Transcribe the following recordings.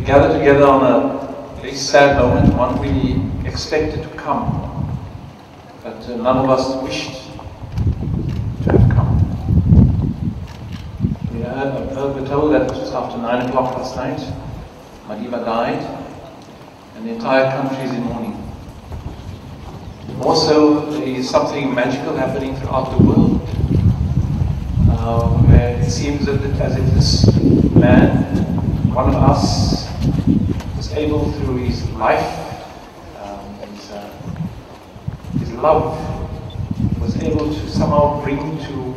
gather together on a very sad moment, one we expected to come, but none of us wished to have come. We're told that just after 9 o'clock last night, Mandela died, and the entire country is in mourning. Also, there is something magical happening throughout the world, where it seems as if this man, one of us, was able through his life, his love, was able to somehow bring to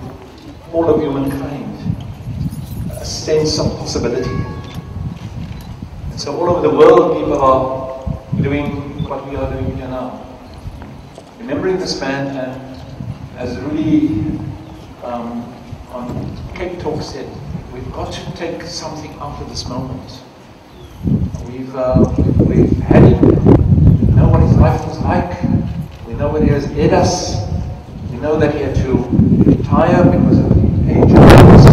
all of humankind a sense of possibility. And so all over the world people are doing what we are doing here now. Remembering this man, and as Rudy on Cape Talk said, we've got to take something out of this moment. We've had him. We know what his life was like. We know where he has led us. We know that he had to retire because of the age of his.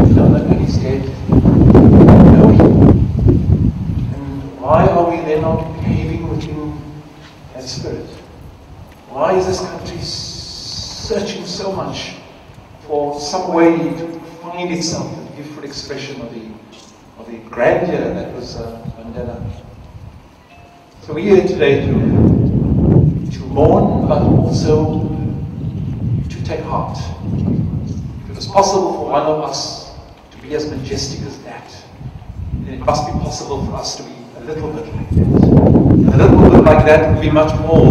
We know that when he's dead, we know him. And why are we then not behaving within that spirit? Why is this country searching so much for some way to find itself a different expression of the grandeur that was Mandela? So we're here today to mourn, but also to take heart. If it was possible for one of us to be as majestic as that, then it must be possible for us to be a little bit like that. A little bit like that would be much more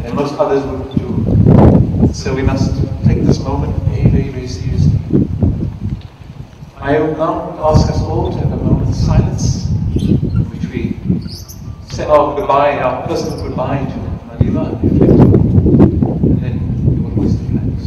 than most others would do. So we must take this moment very, very, very seriously. I will now ask us all to have a moment's silence, in which we say our goodbye, our personal goodbye to Mandela, and then we will hoist the flags.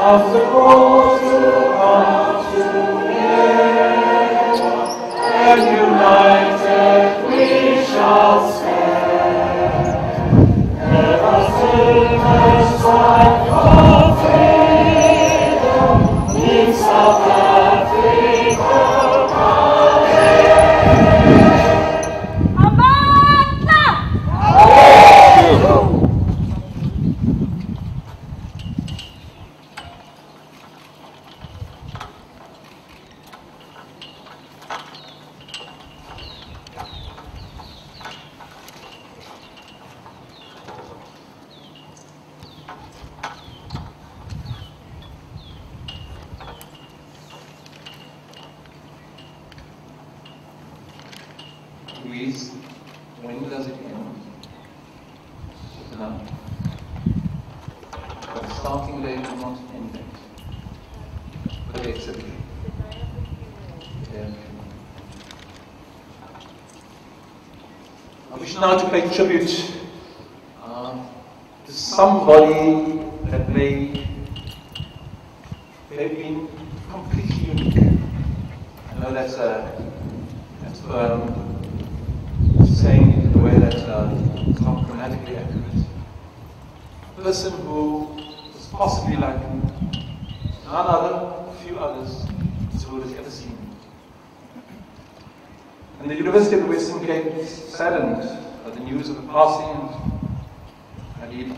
Of the cross to come to is, when does it end? No. But the starting date and not end date. For the exhibition. I wish now to pay tribute to somebody that they've been completely unique. I know that's saying it in a way that's not grammatically accurate. A person who was possibly like none other, a few others, this world has ever seen. And the University of the Western Cape is saddened by the news of the passing, and I lead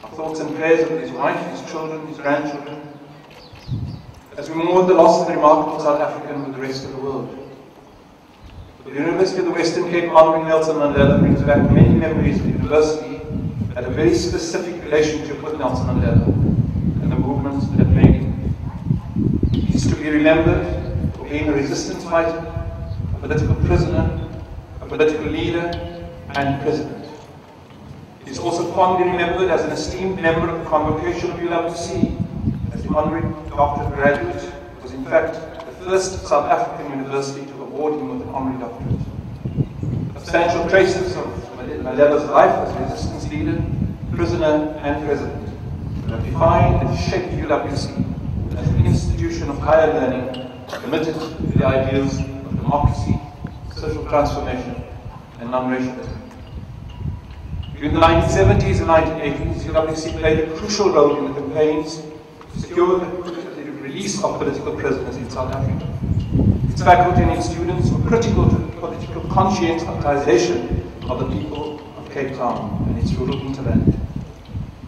our thoughts and prayers with his wife, his children, his grandchildren, as we mourn the loss of the remarkable South African with the rest of the world. The University of the Western Cape honouring Nelson Mandela brings back many memories of the university had a very specific relationship with Nelson Mandela and the movement that made him. He is to be remembered for being a resistance fighter, a political prisoner, a political leader, and president. He is also fondly remembered as an esteemed member of the convocation of UWC, as the honorary doctorate graduate, was in fact the first South African university to award him with an honorary doctorate. Substantial traces of Mandela's life as a resistance leader, prisoner, and president have defined and shaped UWC as an institution of higher learning committed to the ideals of democracy, social transformation, and non-racialism. During the 1970s and 1980s, UWC played a crucial role in the campaigns to secure the release of political prisoners in South Africa. Its faculty and its students were critical to the political conscientization of the people of Cape Town and its rural hinterland.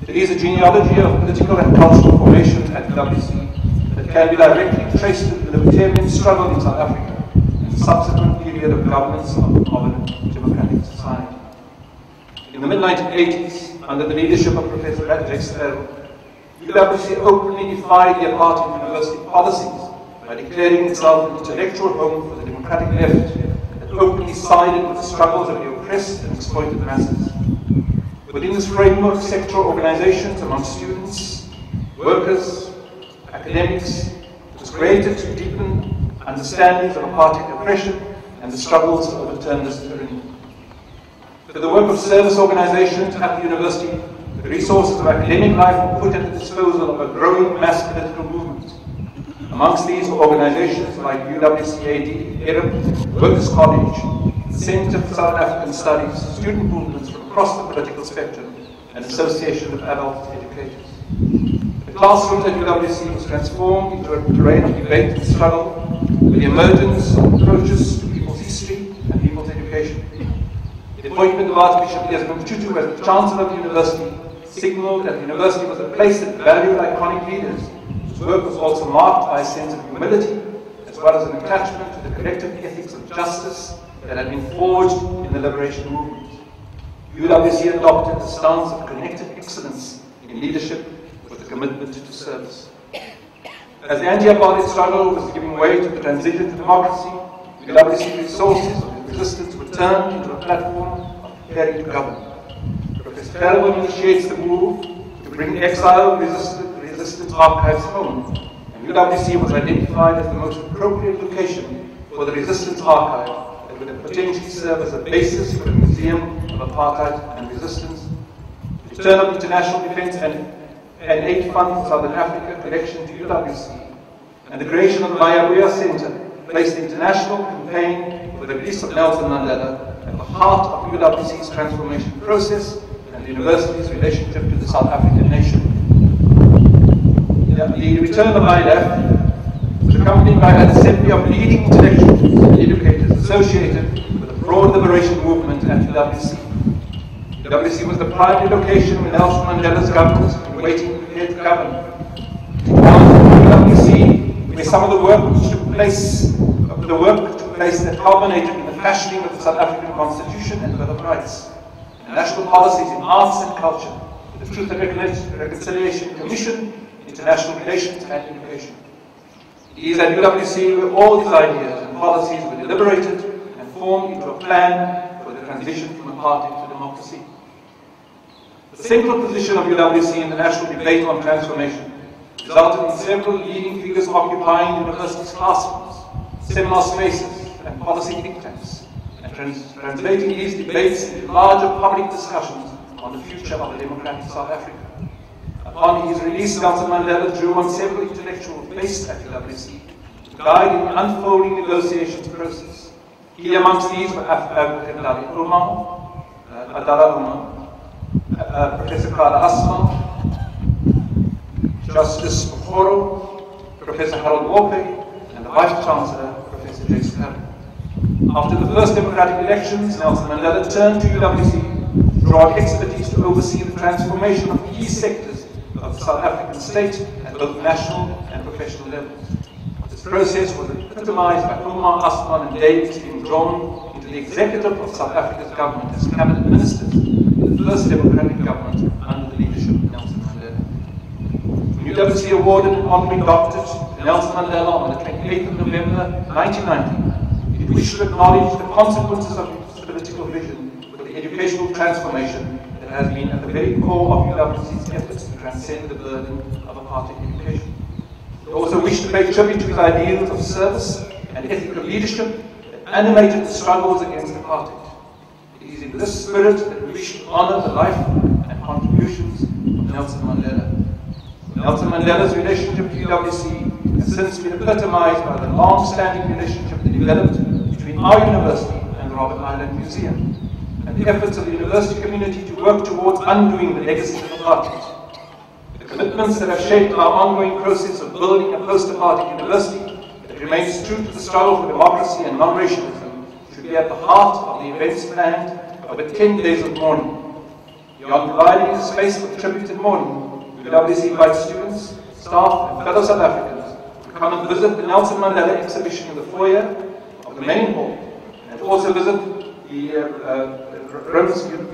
There is a genealogy of political and cultural formations at UWC that can be directly traced to the libertarian struggle in South Africa and the subsequent period of governance of a democratic society. In the mid-1980s, under the leadership of Professor J. UWC openly defied the apartheid university policies by declaring itself an intellectual home for the democratic left that openly sided with the struggles of the oppressed and exploited masses. Within this framework, sectoral organizations among students, workers, academics, it was created to deepen understandings of apartheid oppression and the struggles to overturn this tyranny. For the work of service organizations at the university, the resources of academic life were put at the disposal of a growing mass political movement. Amongst these were organizations like UWCAD, ERP, Workers' College, the Centre for South African Studies, student movements from across the political spectrum, and Association of Adult Educators. The classroom at UWC was transformed into a terrain of debate and struggle with the emergence of approaches to people's history and people's education. The appointment of Archbishop Desmond Tutu as the Chancellor of the University signalled that the University was a place that valued iconic leaders, whose work was also marked by a sense of humility, as well as an attachment to the collective ethics of justice that had been forged in the liberation movement. UWC adopted the stance of connected excellence in leadership with a commitment to service. As the anti-apartheid struggle was giving way to the transition to democracy, UWC resources of resistance were turned into a platform of preparing to govern. Professor Farrell initiates the move to bring exiled resistance archives home, and UWC was identified as the most appropriate location for the resistance archive that would potentially serve as a basis for a museum of apartheid and resistance. The return of international defense and aid fund for Southern Africa collection to UWC, and the creation of the Mayabuya Center placed the international campaign for the release of Nelson Mandela at the heart of UWC's transformation process and the university's relationship to the South African nation. The return of ILAF was accompanied by an assembly of leading intellectuals and educators associated with the broad liberation movement at UWC. UWC was the primary location where Nelson Mandela's government was waiting to prepare to govern. UWC, where some of the work took place that culminated in the fashioning of the South African Constitution and Bill of Rights, and national policies in arts and culture, the Truth and Reconciliation Commission, international relations, and education. It is at UWC where all these ideas and policies were deliberated and transformed into a plan for the transition from apartheid to democracy. The central position of UWC in the national debate on transformation resulted in several leading figures occupying universities' classrooms, seminar spaces, and policy think tanks, and translating these debates into larger public discussions on the future of a democratic South Africa. Upon his release, Nelson Mandela drew on several intellectuals based at UWC to guide in the unfolding negotiations process. Key amongst these were African Dali Umar, Adala Umar, Professor Kada Asma, Justice Mokoro, Professor Harold Wope, and the Vice Chancellor, Professor J. Scott. After the first democratic elections, Nelson Mandela turned to UWC to draw on expertise to oversee the transformation of key sectors of the South African state at both national and professional levels. This process was epitomized by Omar Asman and Davies being drawn into the executive of South Africa's government as cabinet ministers in the first democratic government under the leadership of Nelson Mandela. When UWC awarded an honorary doctorate to Nelson Mandela on the 28th of November 1990, it wished to acknowledge the consequences of his political vision for the educational transformation that has been at the very core of UWC's efforts to transcend the burden of apartheid education. It also wished to pay tribute to his ideals of service and ethical leadership that animated the struggles against apartheid. It is in this spirit that we wish to honor the life and contributions of Nelson Mandela. Nelson Mandela's relationship to UWC has since been epitomized by the long-standing relationship that developed between our university and the Robben Island Museum, and the efforts of the university community to work towards undoing the legacy of apartheid. The commitments that have shaped our ongoing process of building a post-apartheid university that remains true to the struggle for democracy and non-racialism should be at the heart of the events planned over 10 days of mourning. Beyond providing a space for tribute and mourning, UWC invites students, staff, and fellow South Africans to come and visit the Nelson Mandela exhibition in the foyer of the main hall, and to also visit the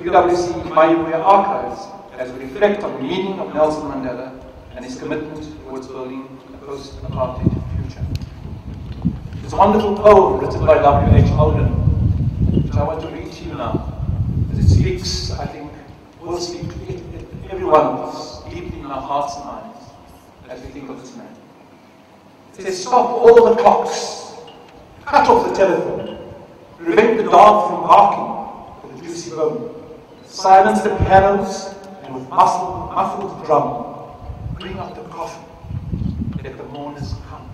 UWC Mayuya archives as we reflect on the meaning of Nelson Mandela and his commitment towards building a post-apartheid future. There's a wonderful poem written by W.H. Auden, which I want to read to you now, as it speaks, I think, will speak to every one of us, deeply in our hearts and minds, as we think of this man. It says, stop all the clocks, cut off the telephone, prevent the dog from barking for the juicy bone, silence the pianos, and with muffled drum, bring out the coffin, let the mourners come.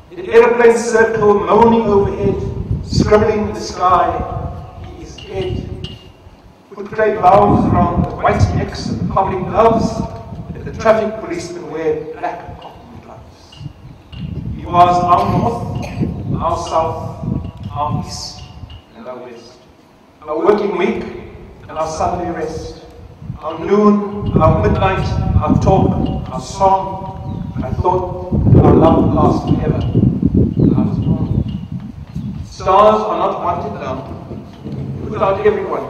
The aeroplanes circle, moaning overhead, scribbling in the sky, he is dead. Put grey bows around the white necks of the public gloves, let the traffic policemen wear black cotton gloves. He was our north, our south, our east, and our west, our working week and our Sunday rest, our noon, our midnight, our talk, our song. I thought our love would last forever. I was born. Stars are not wanted down. Put out everyone.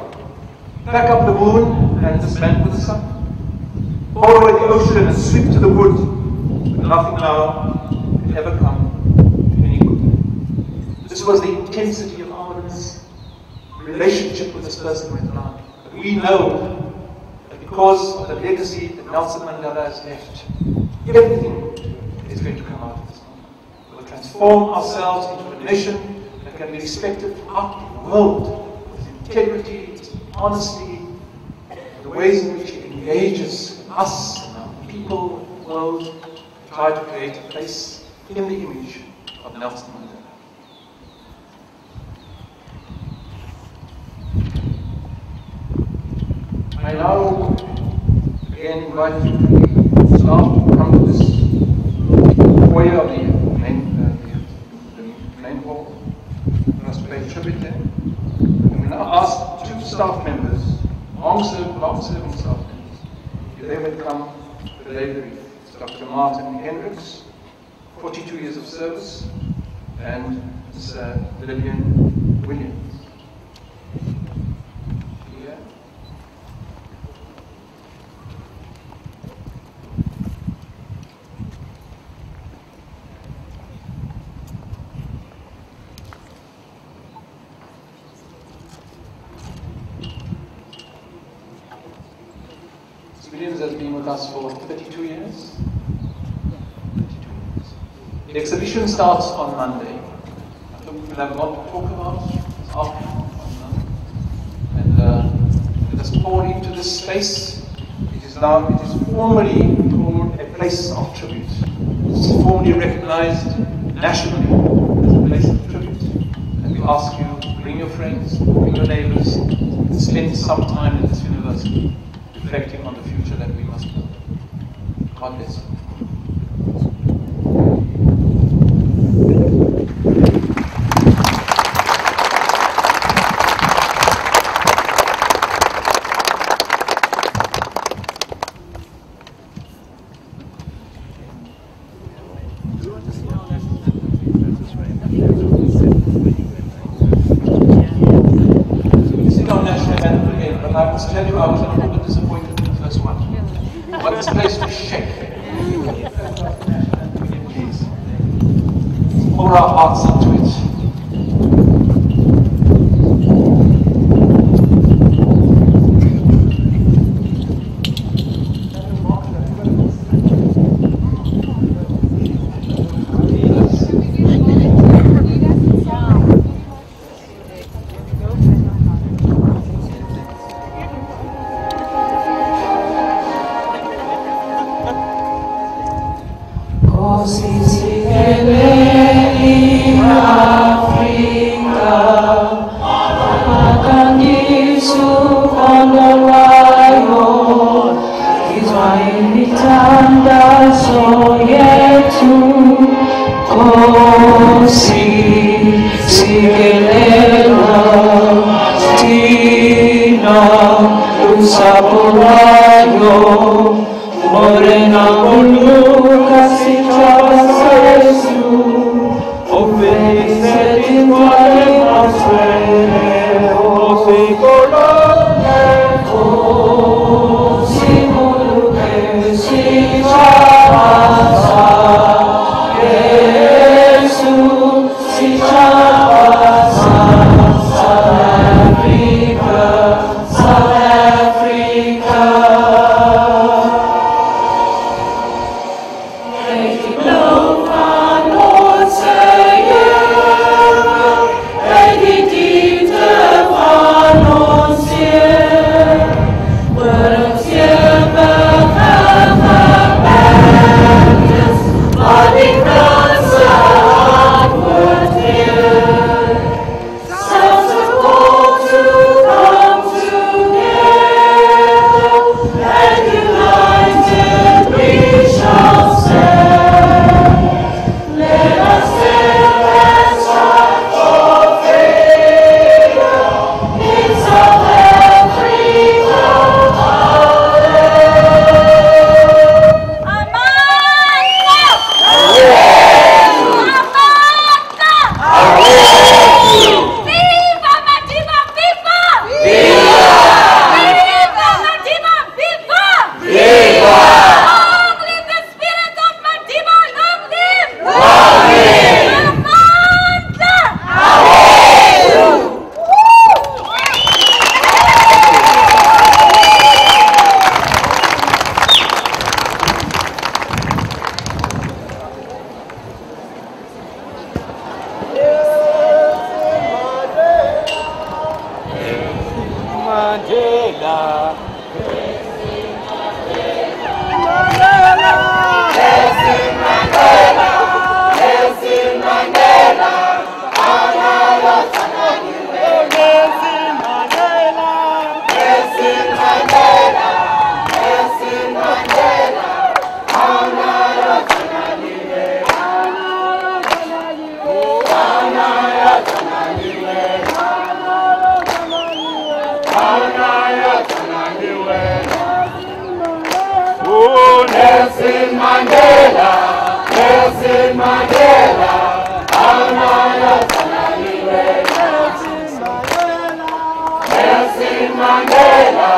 Pack up the moon and dismantle the sun. Pour away the ocean and sweep to the wood. But nothing now can ever come to any good. This was the intensity of Arden's relationship with this person went on. But we know that because of the legacy that Nelson Mandela has left, everything is going to come out of this moment. We will transform ourselves into a nation that can be respected throughout the world with integrity, honesty, the ways in which it engages us and our people in the world to try to create a place in the image of Nelson Mandela. I now again invite the staff to come to this foyer of the main hall for us to pay tribute there. And we now ask two staff members, long-serving staff members, if they would come to lay the wreath. It's Dr. Martin Hendricks, 42 years of service, and Ms. Lillian Williams. Exhibitions has been with us for 32 years. 32 years. The exhibition starts on Monday. I think we'll have a lot to talk about this afternoon on Monday. And let us pour into this space. It is formally called a place of tribute. It is formally recognized nationally as a place of tribute. And we ask you, bring your friends, bring your neighbors, and spend some time in this university reflecting on the future that we must build. God bless you. I must tell you, I was a little bit disappointed in the first one. But this place was shake. Please. Pour our hearts into it. Nelson Mandela, Nelson Mandela, Anaya Tananiwe, Nelson Mandela,